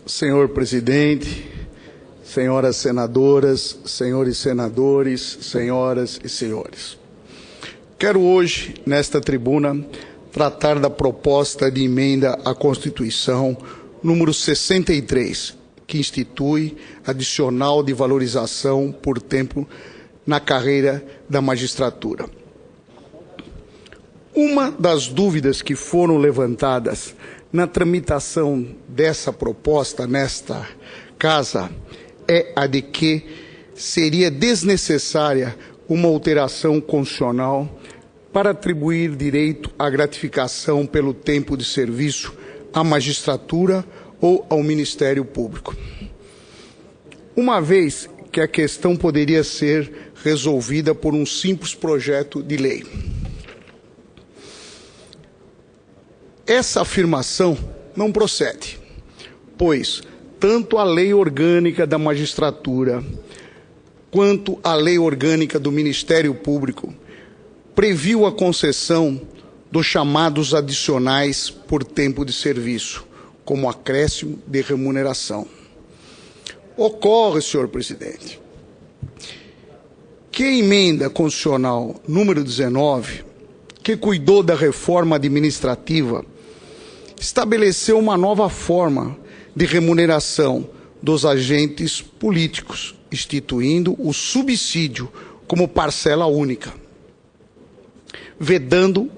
Senhor presidente, senhoras senadoras, senhores senadores, senhoras e senhores. Quero hoje, nesta tribuna, tratar da proposta de emenda à Constituição número 63, que institui adicional de valorização por tempo na carreira da magistratura. Uma das dúvidas que foram levantadas na tramitação dessa proposta nesta Casa é a de que seria desnecessária uma alteração constitucional para atribuir direito à gratificação pelo tempo de serviço à magistratura ou ao Ministério Público. Uma vez que a questão poderia ser resolvida por um simples projeto de lei. Essa afirmação não procede, pois tanto a Lei Orgânica da Magistratura quanto a Lei Orgânica do Ministério Público previu a concessão dos chamados adicionais por tempo de serviço, como acréscimo de remuneração. Ocorre, senhor presidente, que a emenda constitucional número 19, que cuidou da reforma administrativa, estabeleceu uma nova forma de remuneração dos agentes políticos, instituindo o subsídio como parcela única, vedando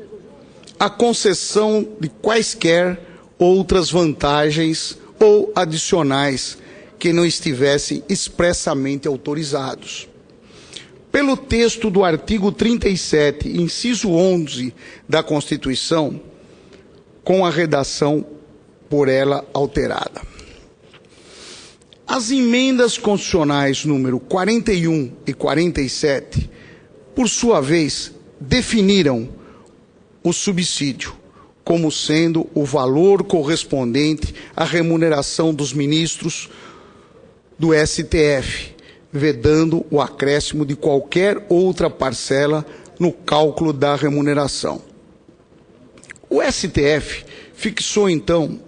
a concessão de quaisquer outras vantagens ou adicionais que não estivessem expressamente autorizados. Pelo texto do artigo 37, inciso 11 da Constituição, com a redação por ela alterada. As emendas constitucionais número 41 e 47, por sua vez, definiram o subsídio como sendo o valor correspondente à remuneração dos ministros do STF, vedando o acréscimo de qualquer outra parcela no cálculo da remuneração. O STF fixou, então,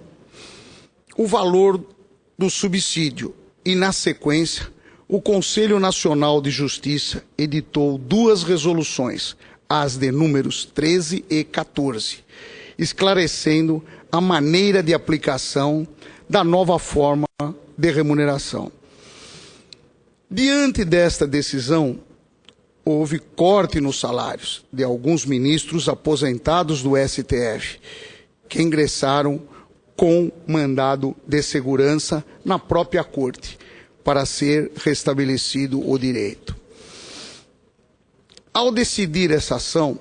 o valor do subsídio e, na sequência, o Conselho Nacional de Justiça editou duas resoluções, as de números 13 e 14, esclarecendo a maneira de aplicação da nova forma de remuneração. Diante desta decisão, houve corte nos salários de alguns ministros aposentados do STF, que ingressaram com mandado de segurança na própria Corte, para ser restabelecido o direito. Ao decidir essa ação,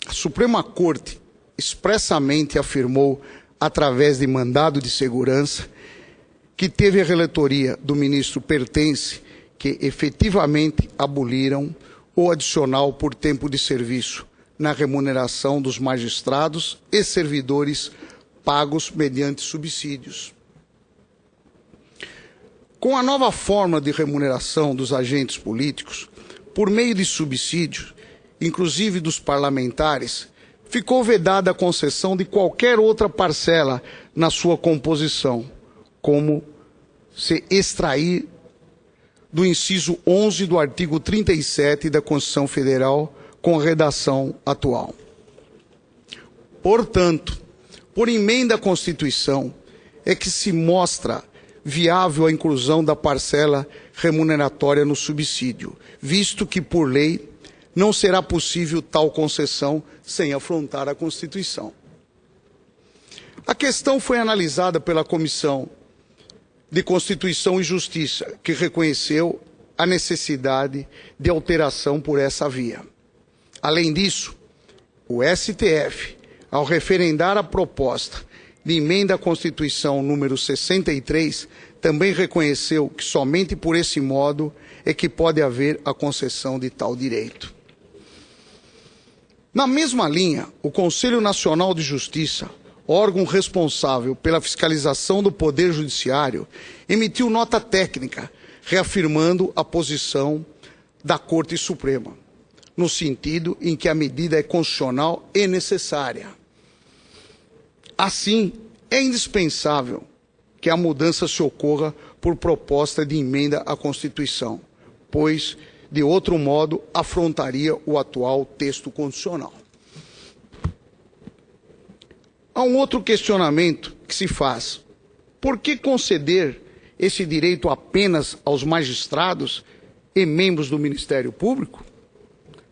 a Suprema Corte expressamente afirmou, através de mandado de segurança, que teve a relatoria do ministro Pertence, que efetivamente aboliram o adicional por tempo de serviço na remuneração dos magistrados e servidores pagos mediante subsídios. Com a nova forma de remuneração dos agentes políticos, por meio de subsídios, inclusive dos parlamentares, ficou vedada a concessão de qualquer outra parcela na sua composição, como se extrair do inciso 11 do artigo 37 da Constituição Federal, com a redação atual. Portanto, por emenda à Constituição, é que se mostra viável a inclusão da parcela remuneratória no subsídio, visto que, por lei, não será possível tal concessão sem afrontar a Constituição. A questão foi analisada pela Comissão de Constituição e Justiça, que reconheceu a necessidade de alteração por essa via. Além disso, o STF, ao referendar a proposta de emenda à Constituição número 63, também reconheceu que somente por esse modo é que pode haver a concessão de tal direito. Na mesma linha, o Conselho Nacional de Justiça, órgão responsável pela fiscalização do Poder Judiciário, emitiu nota técnica, reafirmando a posição da Corte Suprema, no sentido em que a medida é constitucional e necessária. Assim, é indispensável que a mudança se ocorra por proposta de emenda à Constituição, pois, de outro modo, afrontaria o atual texto constitucional. Há um outro questionamento que se faz. Por que conceder esse direito apenas aos magistrados e membros do Ministério Público?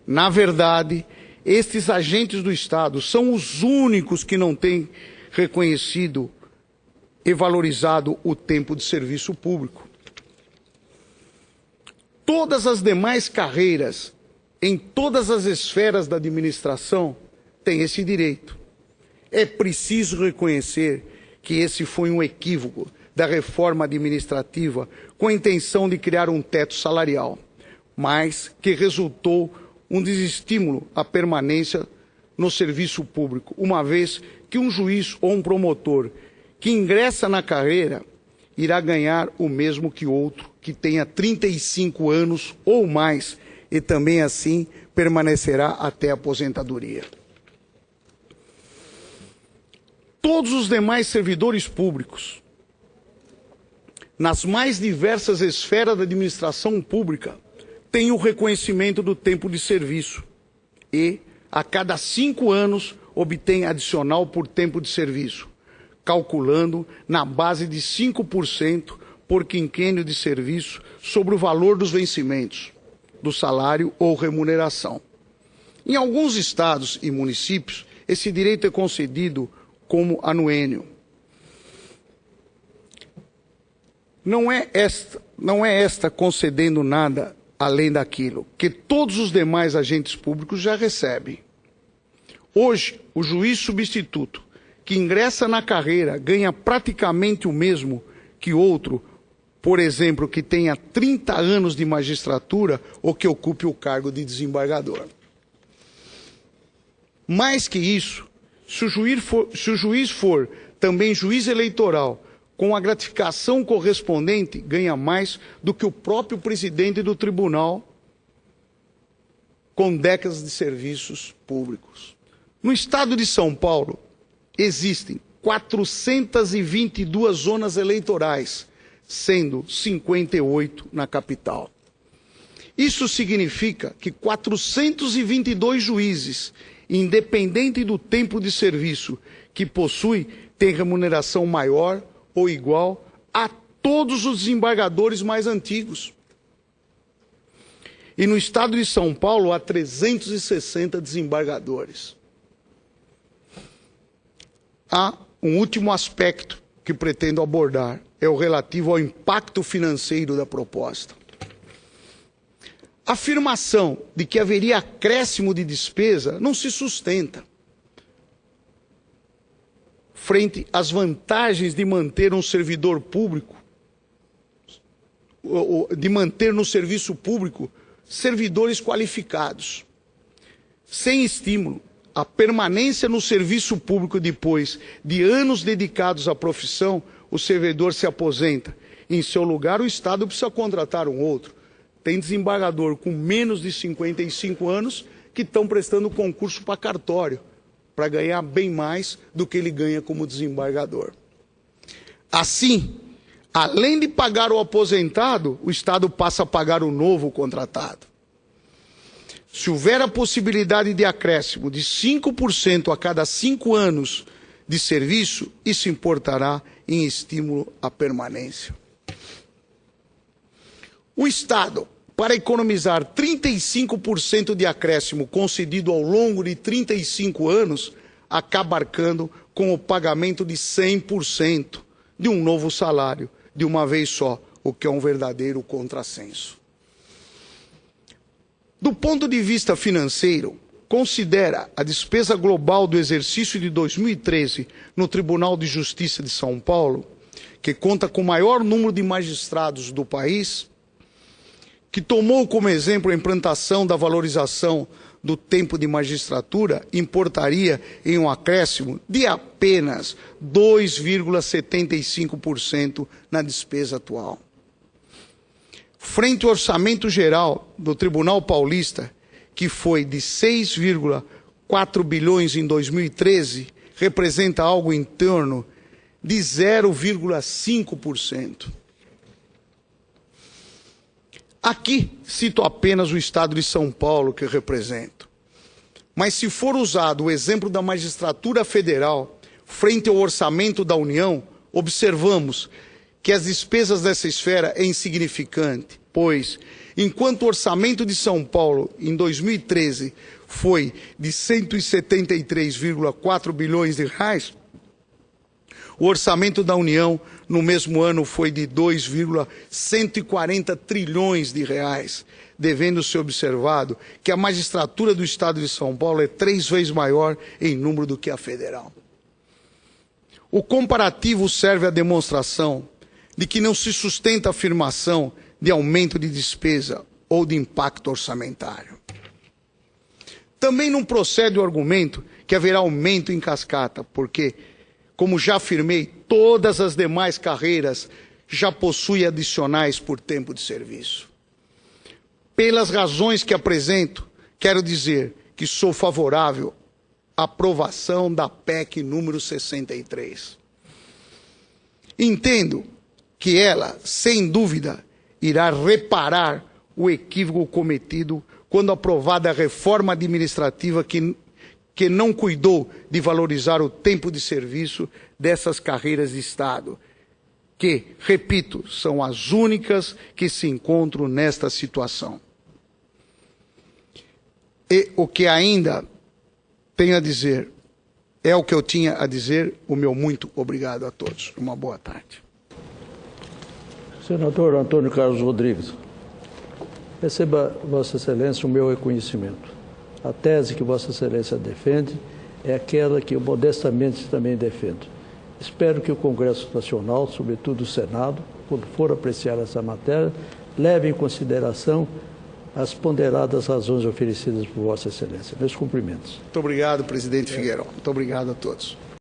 Na verdade, estes agentes do Estado são os únicos que não têm reconhecido e valorizado o tempo de serviço público. Todas as demais carreiras, em todas as esferas da administração, têm esse direito. É preciso reconhecer que esse foi um equívoco da reforma administrativa com a intenção de criar um teto salarial, mas que resultou um desestímulo à permanência no serviço público, uma vez que um juiz ou um promotor que ingressa na carreira irá ganhar o mesmo que outro que tenha 35 anos ou mais e também assim permanecerá até a aposentadoria. Todos os demais servidores públicos, nas mais diversas esferas da administração pública, têm o reconhecimento do tempo de serviço e, a cada 5 anos, obtém adicional por tempo de serviço, calculando na base de 5% por quinquênio de serviço sobre o valor dos vencimentos, do salário ou remuneração. Em alguns estados e municípios, esse direito é concedido como anuênio. Não é esta concedendo nada além daquilo que todos os demais agentes públicos já recebem. Hoje, o juiz substituto que ingressa na carreira ganha praticamente o mesmo que outro, por exemplo, que tenha 30 anos de magistratura ou que ocupe o cargo de desembargador. Mais que isso, se o juiz for também juiz eleitoral, com a gratificação correspondente, ganha mais do que o próprio presidente do tribunal com décadas de serviços públicos. No estado de São Paulo, existem 422 zonas eleitorais, sendo 58 na capital. Isso significa que 422 juízes, independente do tempo de serviço que possui, têm remuneração maior ou igual a todos os desembargadores mais antigos. E no estado de São Paulo há 360 desembargadores. Há um último aspecto que pretendo abordar, é o relativo ao impacto financeiro da proposta. A afirmação de que haveria acréscimo de despesa não se sustenta frente às vantagens de manter um servidor público, de manter no serviço público servidores qualificados. Sem estímulo, a permanência no serviço público depois de anos dedicados à profissão, o servidor se aposenta. Em seu lugar, o Estado precisa contratar um outro. Tem desembargador com menos de 55 anos que estão prestando concurso para cartório, para ganhar bem mais do que ele ganha como desembargador. Assim, além de pagar o aposentado, o Estado passa a pagar o novo contratado. Se houver a possibilidade de acréscimo de 5% a cada 5 anos de serviço, isso importará em estímulo à permanência. O Estado, para economizar 35% de acréscimo concedido ao longo de 35 anos, acaba arcando com o pagamento de 100% de um novo salário, de uma vez só, o que é um verdadeiro contrassenso. Do ponto de vista financeiro, considera a despesa global do exercício de 2013 no Tribunal de Justiça de São Paulo, que conta com o maior número de magistrados do país, que tomou como exemplo a implantação da valorização do tempo de magistratura, importaria em um acréscimo de apenas 2,75% na despesa atual. Frente ao orçamento geral do Tribunal Paulista, que foi de 6,4 bilhões em 2013, representa algo em torno de 0,5%. Aqui cito apenas o Estado de São Paulo, que represento. Mas se for usado o exemplo da magistratura federal frente ao orçamento da União, observamos que as despesas dessa esfera é insignificante, pois, enquanto o orçamento de São Paulo, em 2013, foi de 173,4 bilhões de reais, o orçamento da União, no mesmo ano, foi de 2,140 trilhões de reais, devendo ser observado que a magistratura do Estado de São Paulo é 3 vezes maior em número do que a federal. O comparativo serve à demonstração de que não se sustenta a afirmação de aumento de despesa ou de impacto orçamentário. Também não procede o argumento que haverá aumento em cascata, porque, como já afirmei, todas as demais carreiras já possuem adicionais por tempo de serviço. Pelas razões que apresento, quero dizer que sou favorável à aprovação da PEC número 63. Entendo que ela, sem dúvida, irá reparar o equívoco cometido quando aprovada a reforma administrativa que não cuidou de valorizar o tempo de serviço dessas carreiras de Estado, que, repito, são as únicas que se encontram nesta situação. E o que ainda tenho a dizer é o que eu tinha a dizer. O meu muito obrigado a todos. Uma boa tarde. Senador Antônio Carlos Rodrigues, receba, Vossa Excelência, o meu reconhecimento. A tese que Vossa Excelência defende é aquela que eu modestamente também defendo. Espero que o Congresso Nacional, sobretudo o Senado, quando for apreciar essa matéria, leve em consideração as ponderadas razões oferecidas por Vossa Excelência. Meus cumprimentos. Muito obrigado, presidente Figueiredo. Muito obrigado a todos.